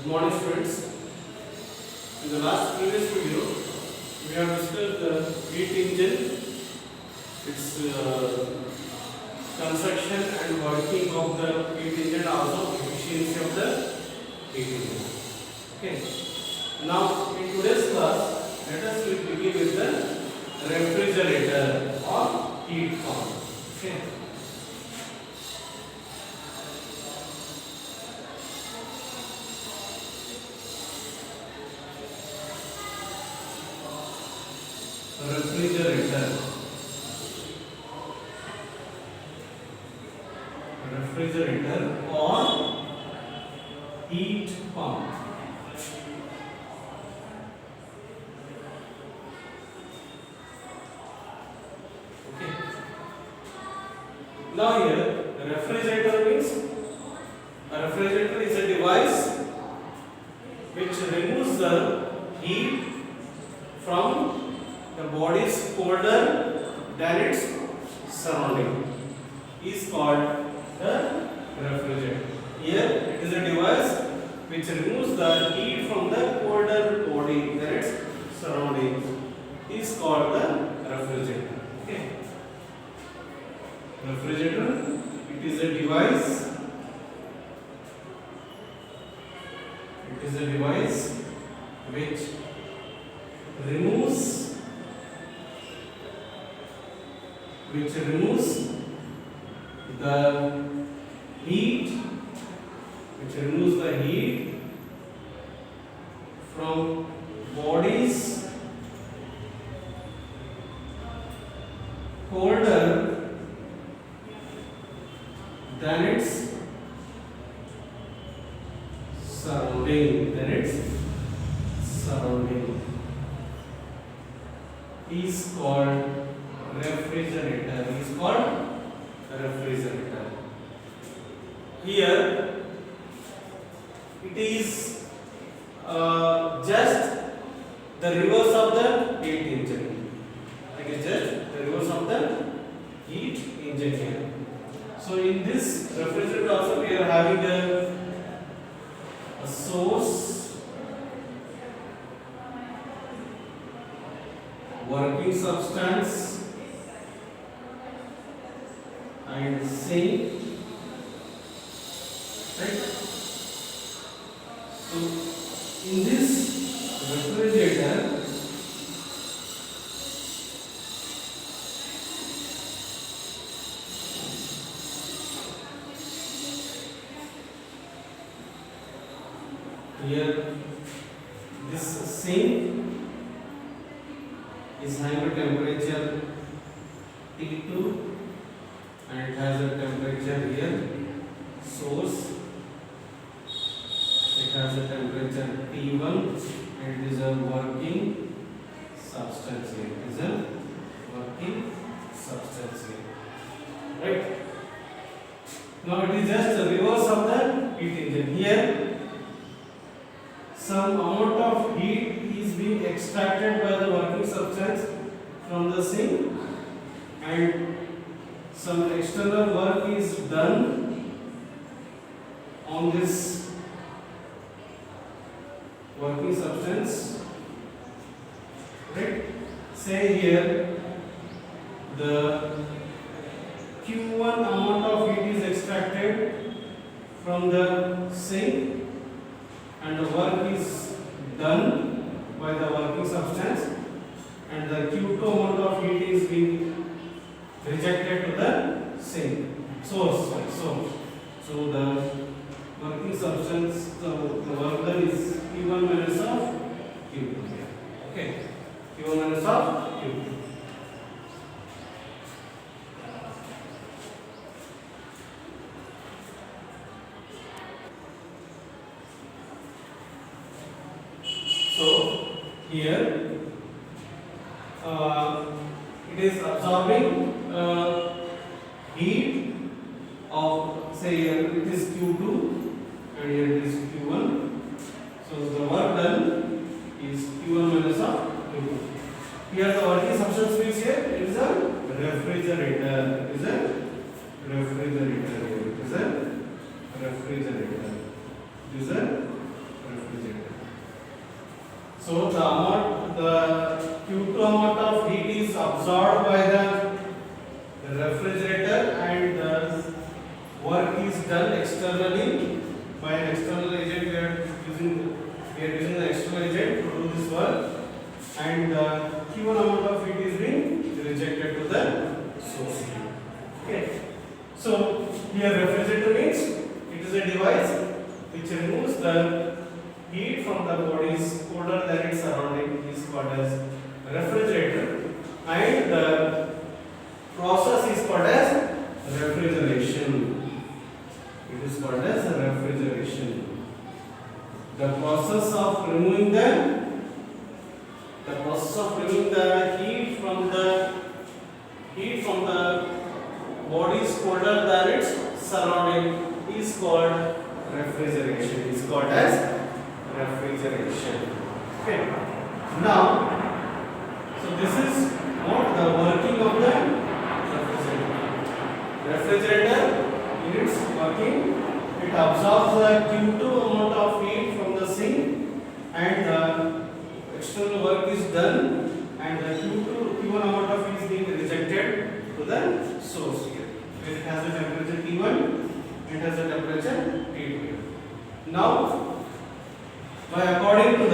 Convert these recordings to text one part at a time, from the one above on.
Good morning, students. In the last previous video, we have discussed the heat engine, its construction and working of the heat engine, also efficiency of the heat engine. Okay. Now, in today's class, let us begin with the refrigerator or heat pump. Okay. Refrigerator or heat pump. Okay. Now here, the refrigerator means a refrigerator is a device which removes the heat from the body is colder than its surrounding is called the refrigerator. Here it is a device which removes the heat from the colder body than its surroundings is called the refrigerator. Okay. Refrigerator, it is a device. It is a device which removes the heat from bodies colder than its surrounding is called refrigerator. Here it is just the reverse of the heat engine. It is just the reverse of the heat engine here. So in this refrigerator also we are having a source, working substance and sink. Right? So in this refrigerator here this sink is having a temperature T2 and it has a temperature here source. It has a temperature T1 and it is a working substance here. It is a working substance here. Right? Now it is just the reverse of the heat engine. Here some amount of heat is being extracted by the working substance from the sink and some external work is done on this working substance. Right? Say here the Q1 amount of heat is extracted from the sink and the work is done by the working substance and the Q2 amount of heat is being rejected to the sink source. So the working substance, the work done is Q1 minus of Q2. Okay, Q1 minus of Q2. So here it is absorbing heat of, say here it is Q2 and here it is Q1. So the work done is Q1 minus of Q2. Here the working substance means here it is a refrigerator. It is a refrigerator. It is a refrigerator. It is a refrigerator. So the Q2 amount of heat is absorbed by the refrigerator, and the work is done externally by an external agent. We are using an external agent to do this work, and the Q1 amount of heat is being rejected to the source heat. Okay. So here refrigerator means it is a device which removes the heat from the bodies colder than its surrounding, is called as refrigerator, and the process is called as refrigeration. It is called as refrigeration. The process of removing the heat from the bodies colder than its surrounding is called refrigeration. Is called as refrigeration. Okay. Now, so this is what the working of the refrigerator. Refrigerator, in its working, it absorbs the Q2 amount of heat from the sink, and the external work is done, and the Q1 amount of heat is being rejected to the source here. It has a temperature T1, it has a temperature T2. Now, according to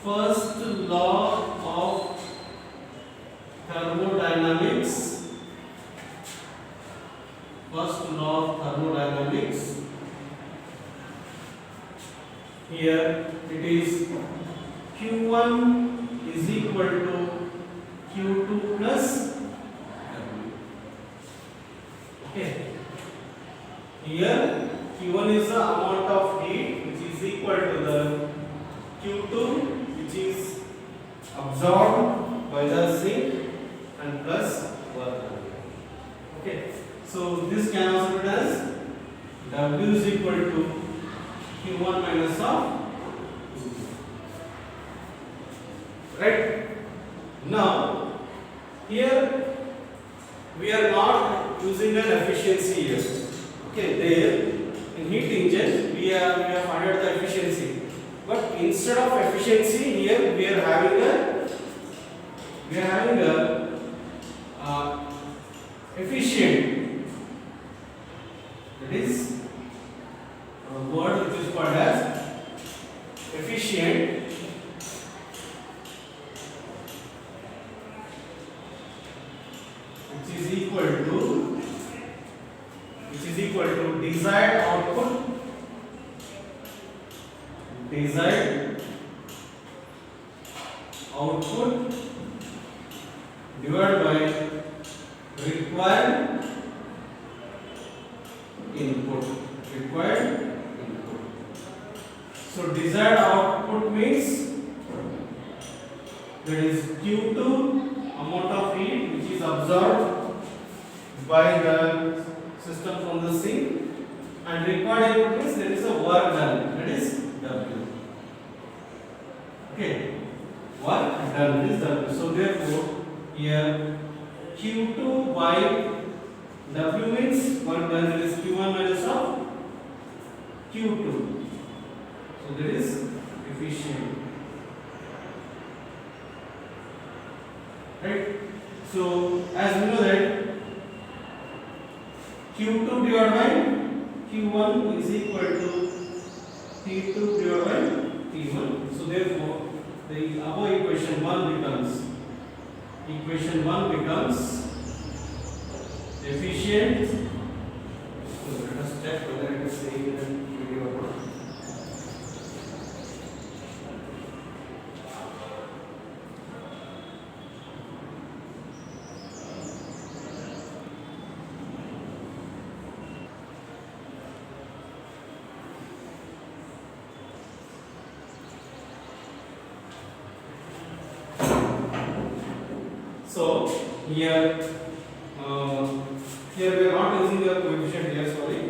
first law of thermodynamics, here it is Q1 is equal to Q2 plus W. Okay. Here Q1 is the amount of heat which is equal to the Q2 which is absorbed by the sink, and plus work done. Okay. So this can also be done as W is equal to Q1 minus of Q2. Right? Now, here we are not using an efficiency here. Okay, there in heat engine we have found out the efficiency, but instead of efficiency here we are having a efficient. That is a word which is called as efficient. Which is equal to desired output divided by required input. So desired output means that is Q2 amount of heat which is absorbed by the system from the sink, and required input means there is a work done, that is W. Okay, work done is W. So therefore here Q2 by W means work done, that is Q1 minus of Q2. So that is efficient. Right? So as we know that Q2 divided by Q1 is equal to T2 divided by T1. So therefore the above equation 1 becomes efficient. So let us check whether it is saying in the video or not. So here we are not using the coefficient here, sorry.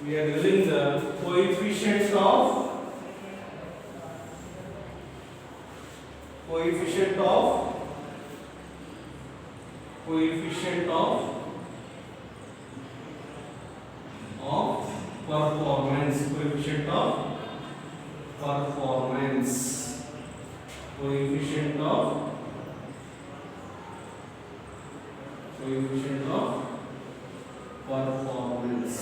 We are using the coefficient of coefficient of performance, coefficient of performance, coefficient of performance.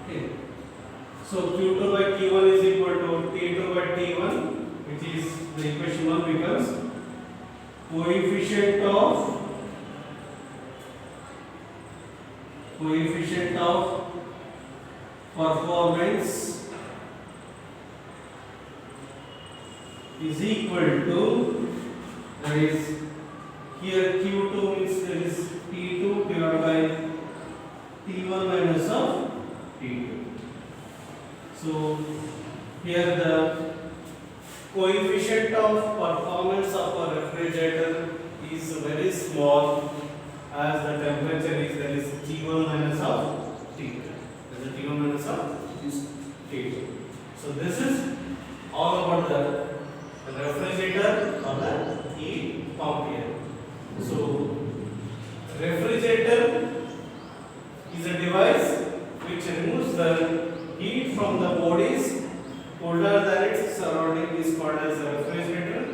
Okay. So Q2 by Q1 is equal to T2 by T1, which is the equation 1 becomes coefficient of performance is equal to, that is here Q2 means there is T2 divided by T1 minus of T2. So here the coefficient of performance of a refrigerator is very small, as the temperature is, there is T1 minus of T2. There is T1 minus of T2. So this is all about the refrigerator or the heat pump here. So refrigerator is a device which removes the heat from the bodies colder than its surrounding is called as a refrigerator,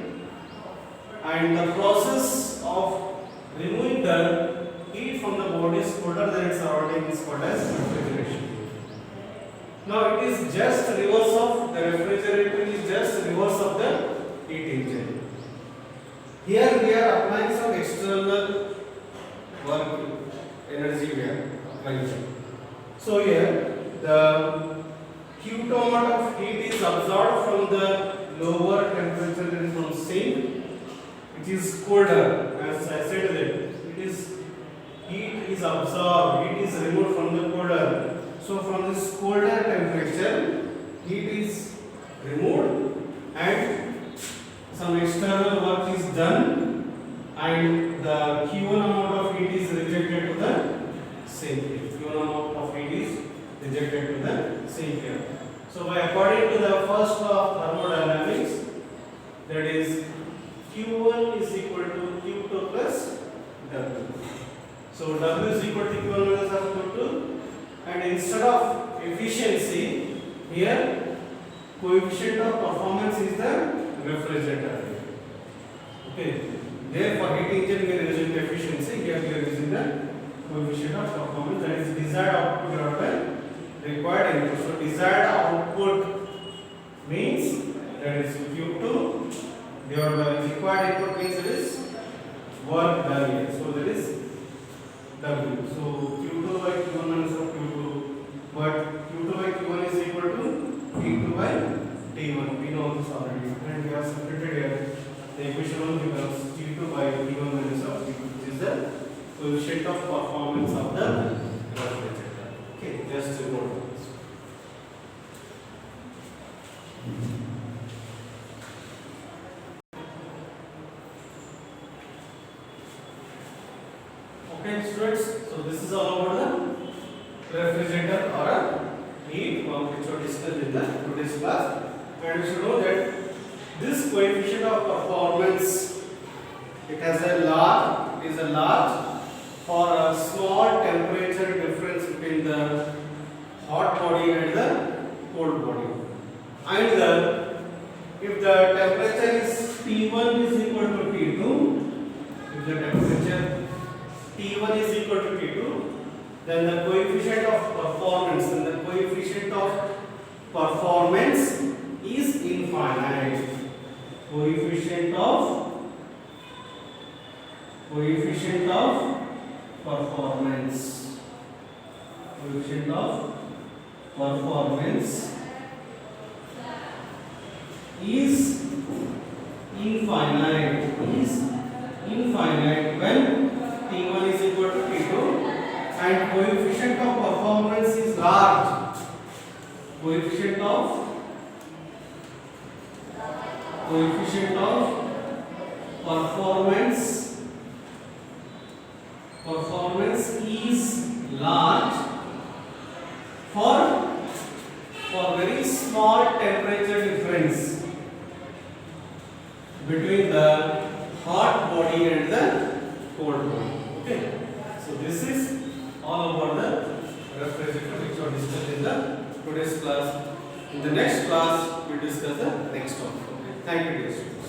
and the process of removing the heat from the bodies colder than its surrounding is called as refrigeration. Now it is just reverse of the refrigerator, is just reverse of the heat engine. Here we are applying some external work energy we are applying. So here the Q2 amount of heat is absorbed from the lower temperature than from sink, which is colder. As I said that it is heat is absorbed, heat is removed from the colder. So from this colder temperature, heat is removed and some external work is done, and the Q1 amount of heat is rejected to the sink. Q1 amount of heat is rejected to the sink here. So by according to the first law of thermodynamics, that is Q1 is equal to Q2 plus W. So W is equal to Q1 minus of Q2, and instead of efficiency here coefficient of performance is the refrigerator. Okay. Therefore heat engine we are using the efficiency, here we are using the coefficient of performance, that is desired output divided by required input. So desired output means that is Q2 divided by required input means it is work done here. So that is W. So Q2 by Q1 minus of Q2, but Q2 by Q1 is equal to T2 by T1. We know this already, and we have substituted here. The equation 1 becomes T2 by T1 minus of T2, which is the coefficient of performance of the refrigerator. Okay, just to note this. Okay, students, so this is all about the refrigerator or a heat pump which we discussed in the today's class. And you should know that this coefficient of performance, it is a large for a small temperature difference between the hot body and the cold body. And if the temperature is T1 is equal to T2, if the temperature T1 is equal to T2, then the coefficient of performance is infinite. Coefficient of performance. Coefficient of performance is infinite. When T1 is equal to T2, and coefficient of performance is large. Coefficient of performance is large for very small temperature difference between the hot body and the cold body. Okay. So this is all about the refrigerator which was discussed in the today's class. In the next class we discuss the next topic. Thank you, dear students.